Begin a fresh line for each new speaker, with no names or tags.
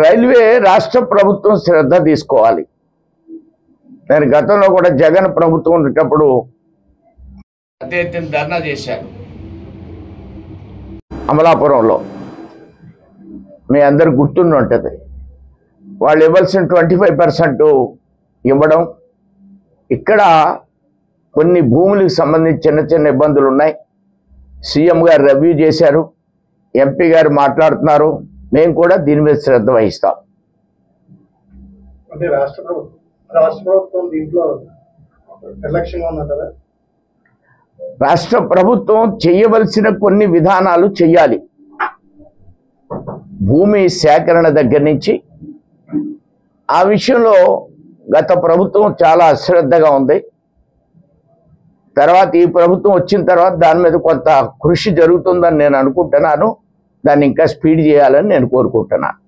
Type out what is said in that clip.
Railway రాష్ట్ర ప్రభుత్వం శ్రద్ధ తీసుకోవాలి. నేను గతంలో కూడా జగన్ ప్రభుత్వం ఉండేటప్పుడు పెద్ద ఎత్తున ధర్నా చేశాను అమలాపురంలో. మీ అందరు గుర్తుండి ఉంటుంది. వాళ్ళు ఇవ్వాల్సిన 25% ఇవ్వడం, ఇక్కడ కొన్ని భూములకు సంబంధించి చిన్న చిన్న ఇబ్బందులు ఉన్నాయి. సీఎం గారు రివ్యూ చేశారు, ఎంపీ గారు మాట్లాడుతున్నారు. మేము కూడా దీని మీద శ్రద్ధ వహిస్తాం.
అంటే రాష్ట్ర ప్రభుత్వం దీంట్లో నిర్లక్ష్యంగా ఉందంటారా?
రాష్ట్ర ప్రభుత్వం చేయవలసిన కొన్ని విధానాలు చెయ్యాలి. భూమి సేకరణ దగ్గర నుంచి ఆ విషయంలో గత ప్రభుత్వం చాలా అశ్రద్ధగా ఉంది. తర్వాత ఈ ప్రభుత్వం వచ్చిన తర్వాత దాని మీద కొంత కృషి జరుగుతుందని నేను అనుకుంటున్నాను. దాన్ని ఇంకా స్పీడ్ చేయాలని నేను కోరుకుంటున్నాను.